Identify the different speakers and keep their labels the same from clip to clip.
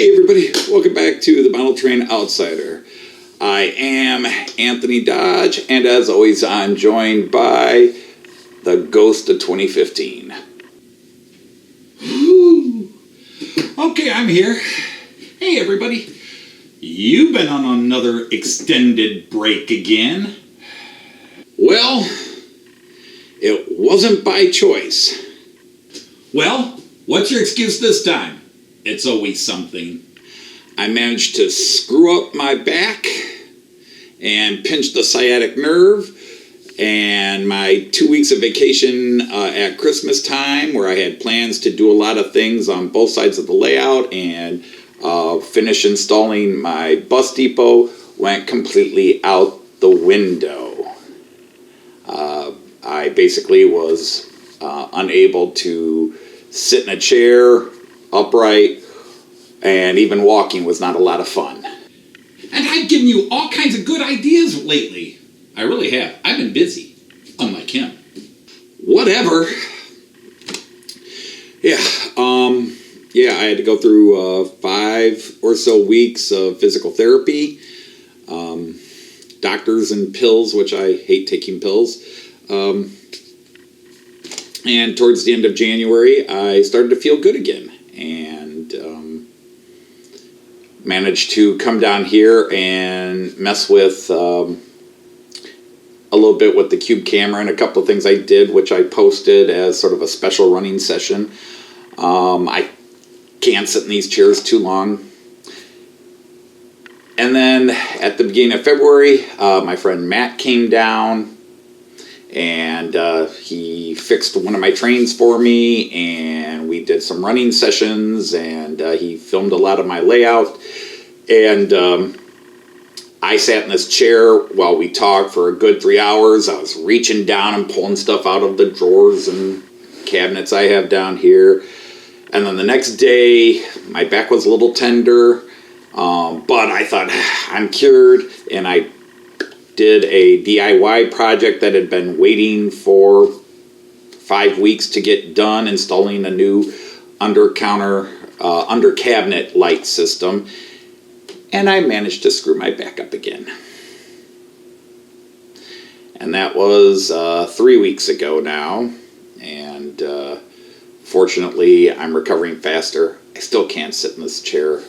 Speaker 1: Hey everybody, welcome back to the Model Train Outsider. I am Anthony Dodge, and as always I'm joined by the ghost of 2015.
Speaker 2: Ooh. Okay, I'm here. Hey everybody, you've been on another extended break again.
Speaker 1: Well, it wasn't by choice.
Speaker 2: Well, what's your excuse this time? It's always something.
Speaker 1: I managed to screw up my back and pinch the sciatic nerve, and my 2 weeks of vacation at Christmas time, where I had plans to do a lot of things on both sides of the layout and finish installing my bus depot, went completely out the window. I basically was unable to sit in a chair upright, and even walking was not a lot of fun.
Speaker 2: And I've given you all kinds of good ideas lately. I really have. I've been busy, unlike him.
Speaker 1: Whatever. Yeah, I had to go through 5 or so weeks of physical therapy, doctors and pills, which I hate taking pills. And towards the end of January, I started to feel good again, and managed to come down here and mess with a little bit with the Cube camera and a couple of things I did, which I posted as sort of a special running session. I can't sit in these chairs too long. And then at the beginning of February, my friend Matt came down, and he fixed one of my trains for me, and we did some running sessions, and he filmed a lot of my layout. And I sat in this chair while we talked for a good 3 hours. I was reaching down and pulling stuff out of the drawers and cabinets I have down here. And then the next day, my back was a little tender, but I thought, I'm cured, and I did a DIY project that had been waiting for 5 weeks to get done, installing a new under cabinet light system, and I managed to screw my back up again. And that was 3 weeks ago now, and fortunately I'm recovering faster. I still can't sit in this chair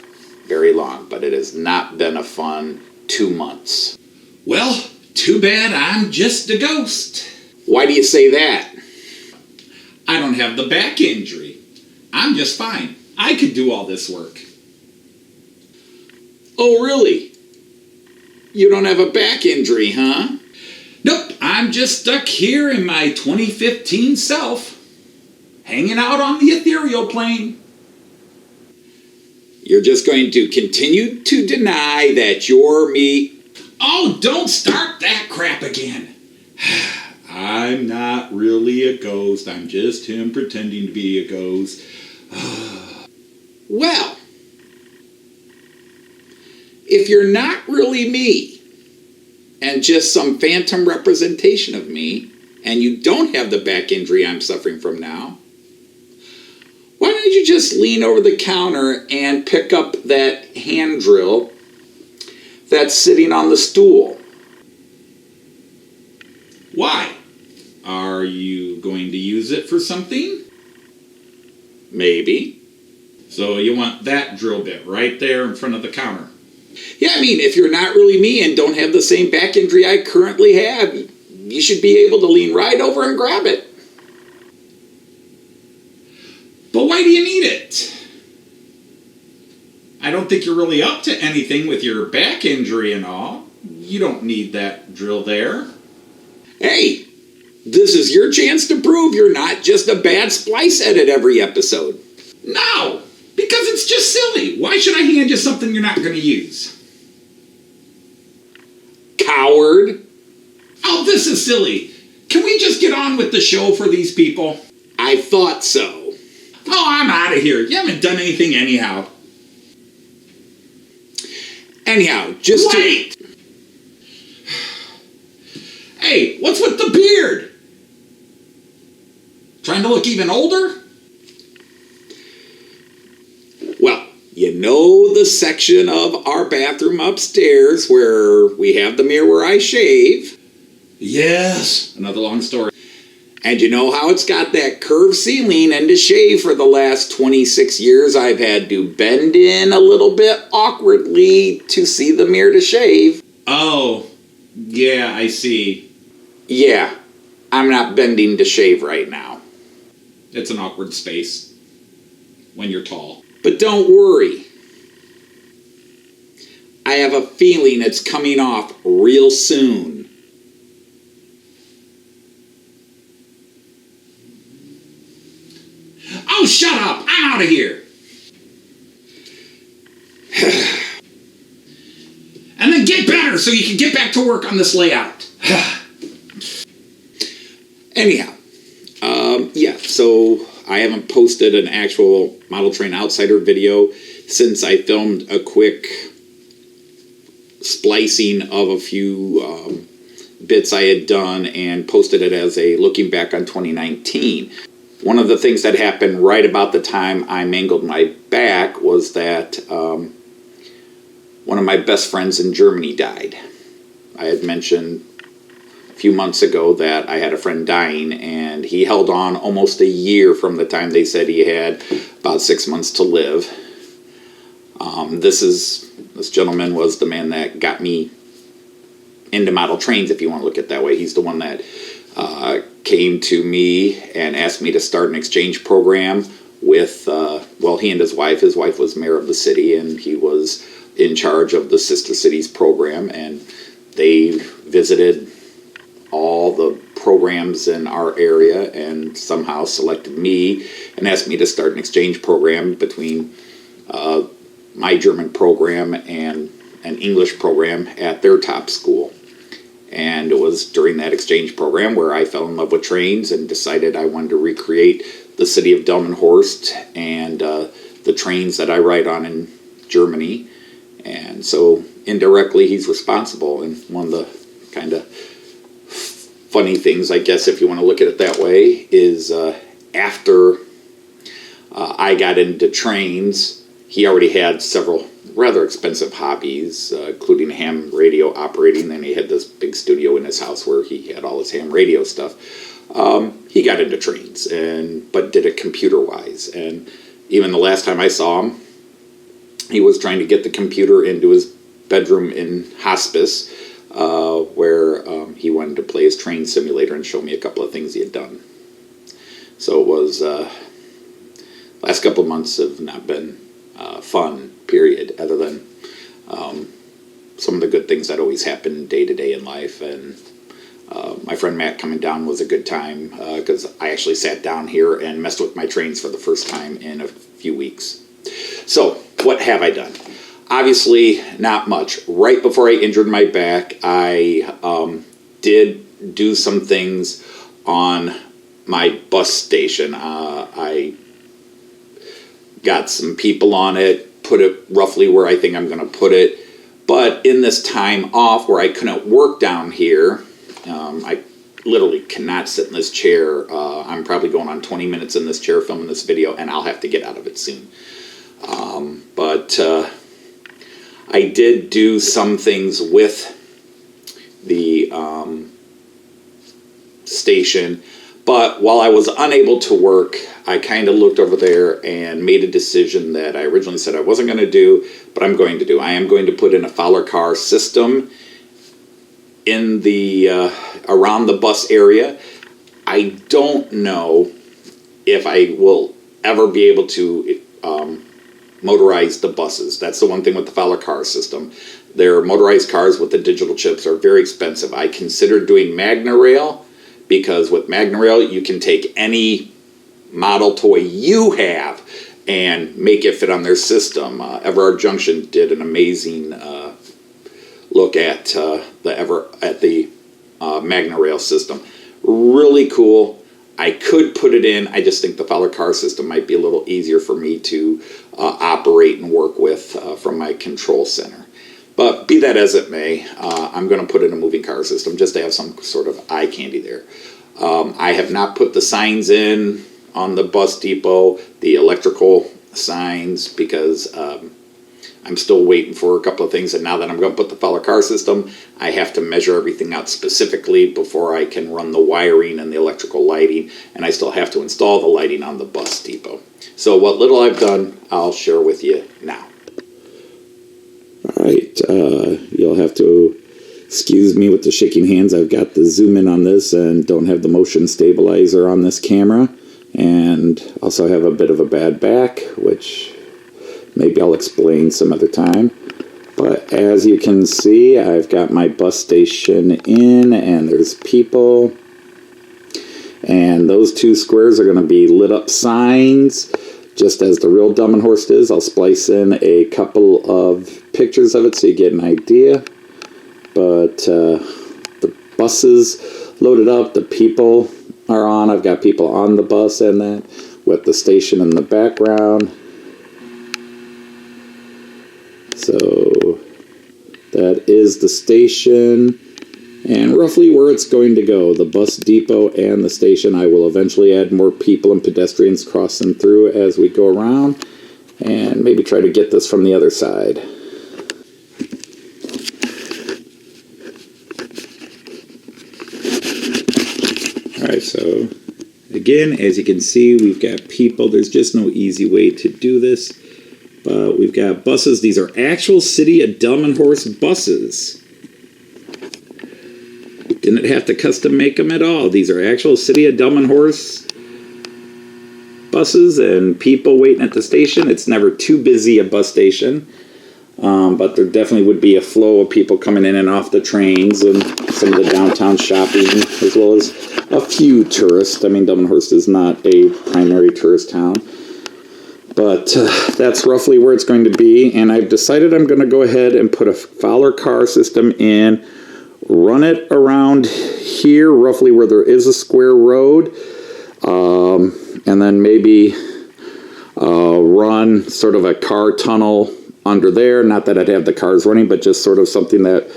Speaker 1: very long, but it has not been a fun 2 months.
Speaker 2: Well, too bad I'm just a ghost.
Speaker 1: Why do you say that?
Speaker 2: I don't have the back injury. I'm just fine. I could do all this work.
Speaker 1: Oh, really? You don't have a back injury, huh?
Speaker 2: Nope, I'm just stuck here in my 2015 self, hanging out on the ethereal plane.
Speaker 1: You're just going to continue to deny that you're me.
Speaker 2: Oh, don't start that crap again. I'm not really a ghost. I'm just him pretending to be a ghost.
Speaker 1: Well, if you're not really me, and just some phantom representation of me, and you don't have the back injury I'm suffering from now, why don't you just lean over the counter and pick up that hand drill that's sitting on the stool?
Speaker 2: Why? Are you going to use it for something?
Speaker 1: Maybe.
Speaker 2: So you want that drill bit right there in front of the counter?
Speaker 1: Yeah, I mean, if you're not really me and don't have the same back injury I currently have, you should be able to lean right over and grab it.
Speaker 2: But why do you need it? I don't think you're really up to anything with your back injury and all. You don't need that drill there.
Speaker 1: Hey, this is your chance to prove you're not just a bad splice edit every episode.
Speaker 2: No, because it's just silly. Why should I hand you something you're not going to use?
Speaker 1: Coward.
Speaker 2: Oh, this is silly. Can we just get on with the show for these people?
Speaker 1: I thought so.
Speaker 2: Oh, I'm out of here. You haven't done anything anyhow.
Speaker 1: Anyhow, just
Speaker 2: wait! Hey, what's with the beard? Trying to look even older?
Speaker 1: Well, You know the section of our bathroom upstairs where we have the mirror where I shave?
Speaker 2: Yes, another long story.
Speaker 1: And you know how it's got that curved ceiling, and to shave for the last 26 years I've had to bend in a little bit awkwardly to see the mirror to shave.
Speaker 2: Oh, yeah, I see.
Speaker 1: Yeah, I'm not bending to shave right now.
Speaker 2: It's an awkward space when you're tall.
Speaker 1: But don't worry. I have a feeling it's coming off real soon.
Speaker 2: Oh, shut up! I'm out of here! And then get better so you can get back to work on this layout.
Speaker 1: Anyhow, yeah, so I haven't posted an actual Model Train Outsider video since I filmed a quick splicing of a few bits I had done and posted it as a looking back on 2019. One of the things that happened right about the time I mangled my back was that one of my best friends in Germany died. I had mentioned a few months ago that I had a friend dying, and he held on almost a year from the time they said he had about 6 months to live. This gentleman was the man that got me into model trains, if you want to look at it that way. He's the one that came to me and asked me to start an exchange program with, he and his wife. His wife was mayor of the city, and he was in charge of the Sister Cities program, and they visited all the programs in our area and somehow selected me and asked me to start an exchange program between my German program and an English program at their top school. And it was during that exchange program where I fell in love with trains and decided I wanted to recreate the city of Delmenhorst and the trains that I ride on in Germany. And so indirectly he's responsible. And one of the kind of funny things, I guess, if you want to look at it that way, is after I got into trains, he already had several rather expensive hobbies, including ham radio operating. Then he had this big studio in his house where he had all his ham radio stuff. He got into trains, but did it computer-wise. And even the last time I saw him, he was trying to get the computer into his bedroom in hospice, where he wanted to play his train simulator and show me a couple of things he had done. So it was, last couple of months have not been fun, period, other than some of the good things that always happen day to day in life. And my friend Matt coming down was a good time, because I actually sat down here and messed with my trains for the first time in a few weeks. So what have I done? Obviously not much. Right before I injured my back, I did do some things on my bus station. I got some people on it, put it roughly where I think I'm going to put it. But in this time off where I couldn't work down here, I literally cannot sit in this chair. I'm probably going on 20 minutes in this chair filming this video, and I'll have to get out of it soon. But I did do some things with the station. But while I was unable to work, I kind of looked over there and made a decision that I originally said I wasn't going to do, but I'm going to do. I am going to put in a Fowler car system in the around the bus area. I don't know if I will ever be able to motorize the buses. That's the one thing with the Fowler car system. Their motorized cars with the digital chips are very expensive. I considered doing Magna Rail, because with Magna Rail you can take any model toy you have and make it fit on their system. Everard Junction did an amazing look at the Magna Rail system. Really cool. I could put it in. I just think the Fowler car system might be a little easier for me to operate and work with from my control center. But be that as it may, I'm going to put in a moving car system just to have some sort of eye candy there. I have not put the signs in on the bus depot, the electrical signs, because I'm still waiting for a couple of things, and now that I'm going to put the follow car system, I have to measure everything out specifically before I can run the wiring and the electrical lighting, and I still have to install the lighting on the bus depot. So what little I've done, I'll share with you now.
Speaker 3: All right, you'll have to excuse me with the shaking hands. I've got the zoom in on this and don't have the motion stabilizer on this camera, and also have a bit of a bad back, which maybe I'll explain some other time. But as you can see, I've got my bus station in, and there's people. And those two squares are going to be lit up signs, just as the real Dumb and Horsed is. I'll splice in a couple of pictures of it so you get an idea. But the bus is loaded up, the people are on. I've got people on the bus and that, with the station in the background. So that is the station and roughly where it's going to go. The bus depot and the station. I will eventually add more people and pedestrians crossing through as we go around, and maybe try to get this from the other side. Alright, so again, as you can see, we've got people. There's just no easy way to do this. But we've got buses. These are actual City of Dumb and Horse buses. Didn't have to custom make them at all. These are actual City of Dumb and Horse buses, and people waiting at the station. It's never too busy a bus station. But there definitely would be a flow of people coming in and off the trains, and some of the downtown shopping, as well as a few tourists. I mean, Dumb and Horse is not a primary tourist town. But that's roughly where it's going to be, and I've decided I'm going to go ahead and put a follower car system in, run it around here, roughly where there is a square road, and then maybe run sort of a car tunnel under there. Not that I'd have the cars running, but just sort of something that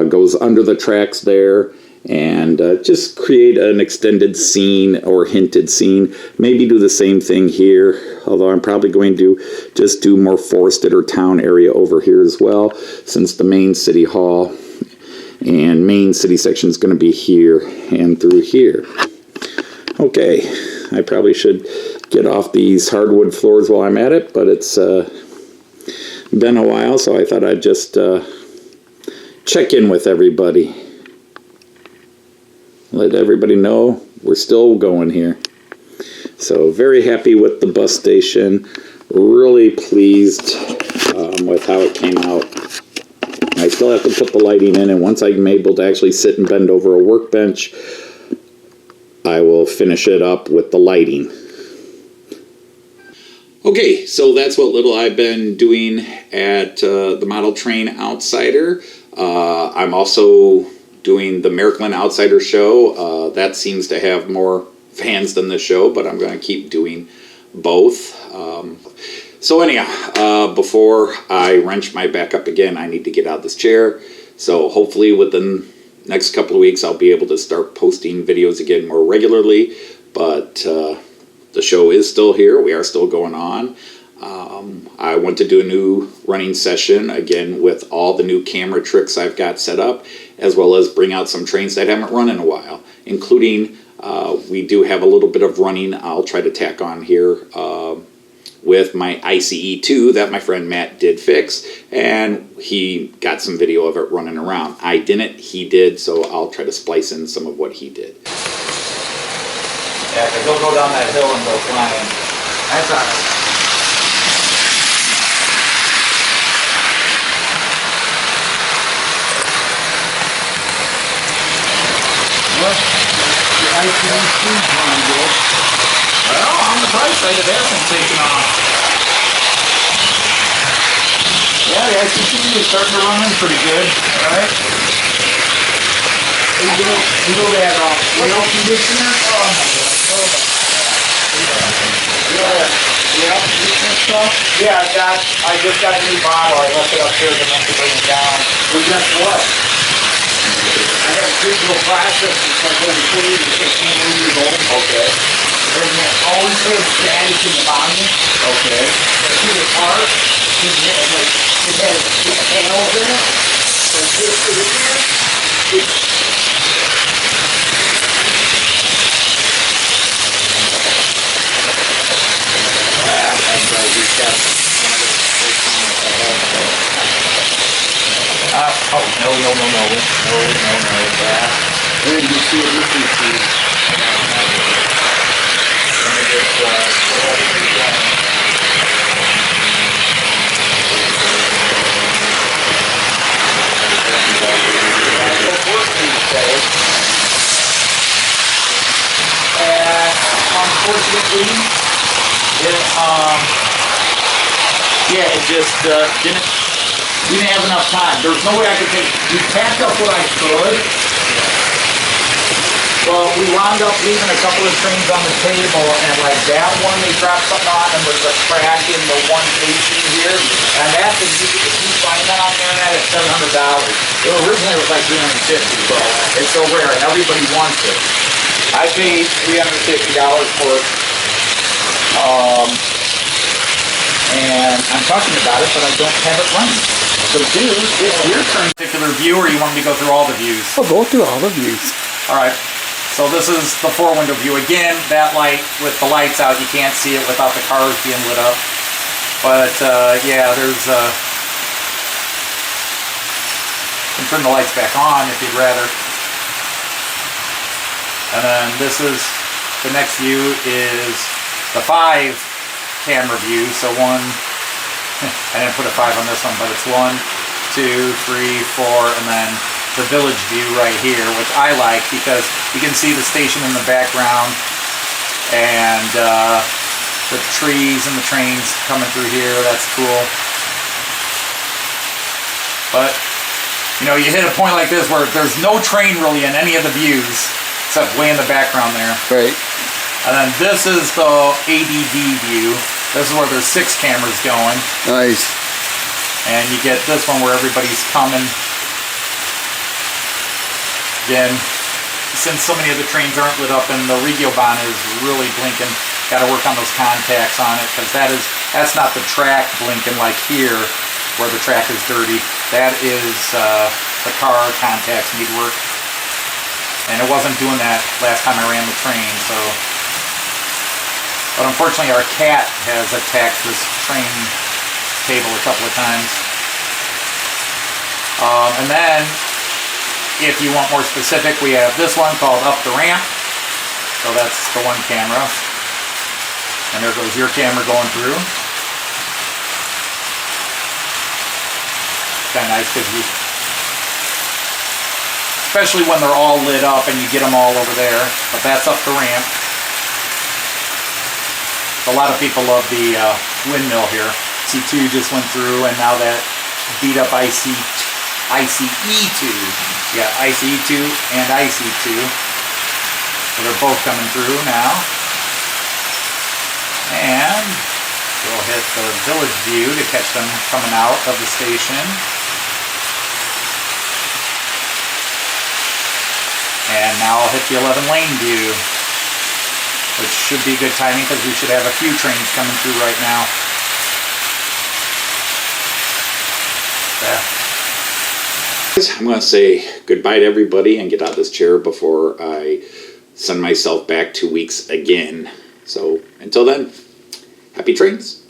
Speaker 3: goes under the tracks there, and just create an extended scene or hinted scene. Maybe do the same thing here, although I'm probably going to just do more forested or town area over here as well, since the main city hall and main city section is going to be here and through here. Okay, I probably should get off these hardwood floors while I'm at it, but it's been a while, so I thought I'd just check in with everybody. Let everybody know we're still going here. So very happy with the bus station. Really pleased with how it came out. I still have to put the lighting in, and once I'm able to actually sit and bend over a workbench, I will finish it up with the lighting.
Speaker 1: Okay, so that's what little I've been doing at the Model Train Outsider. I'm also doing the Maryland Outsider show. That seems to have more fans than the show, but I'm going to keep doing both. So anyhow, before I wrench my back up again, I need to get out of this chair. So hopefully within the next couple of weeks, I'll be able to start posting videos again more regularly. But the show is still here. We are still going on. I want to do a new running session again with all the new camera tricks I've got set up, as well as bring out some trains that I haven't run in a while, including we do have a little bit of running I'll try to tack on here with my ICE2 that my friend Matt did fix, and he got some video of it running around. I didn't, he did, so I'll try to splice in some of what he did. Yeah, because he'll go down that hill and go flying. That's all right. What? The ICE2's running good. Well, on the bright side, it hasn't taken off. Yeah, the ICE2 is starting to run in pretty good, alright? You know that oil conditioner? Oh my God. Yeah, yeah, I just got a new bottle. I left it upstairs and meant to bring it down. We got what? I got a digital process. It's like over 20 to 16 years old. Okay. it always has static in the volume.
Speaker 2: Okay.
Speaker 1: See the car, it has panels in it. So this is here. Oh, no.
Speaker 2: Where did you see it? Let me see.
Speaker 1: And unfortunately, it just we didn't have enough time. There was no way I could take. We packed up what I could. Well, we wound up leaving a couple of trains on the table, and like that one, they dropped something on, and there's a crack in the one facing here, and that's if you find that on the internet at $700. Originally it was like $350, so it's so rare, and everybody wants it. I paid $350 for it. And I'm talking about it, but I don't have it running. So, dude, it's your turn. Particular view, or you want me to go through all the views?
Speaker 4: I'll go through all the views.
Speaker 1: All right. So this is the four-window view. Again, that light with the lights out, you can't see it without the cars being lit up. But yeah, there's. You can turn the lights back on if you'd rather. And then this is the next view is the 5-camera view. So one. I didn't put a 5 on this one, but it's 1, 2, 3, 4, and then the village view right here, which I like because you can see the station in the background and the trees and the trains coming through here. That's cool. But you know, you hit a point like this where there's no train really in any of the views except way in the background there.
Speaker 4: Right.
Speaker 1: And then this is the ADD view. This is where there's 6 cameras going.
Speaker 4: Nice.
Speaker 1: And you get this one where everybody's coming. Again, since so many of the trains aren't lit up and the Regiobahn is really blinking, got to work on those contacts on it, because that's not the track blinking like here where the track is dirty. That is the car contacts need work. And it wasn't doing that last time I ran the train, so. But unfortunately our cat has attacked this train table a couple of times. And then, if you want more specific, we have this one called Up the Ramp. So that's the one camera. And there goes your camera going through. Kind of nice because you, especially when they're all lit up and you get them all over there. But that's Up the Ramp. A lot of people love the windmill here. C2 just went through, and now that beat up ICE2. You got ICE2 and IC2. So they're both coming through now. And we'll hit the village view to catch them coming out of the station. And now I'll hit the 11-lane view, which should be good timing because we should have a few trains coming through right now. I'm going to say goodbye to everybody and get out of this chair before I send myself back 2 weeks again. So until then, happy trains.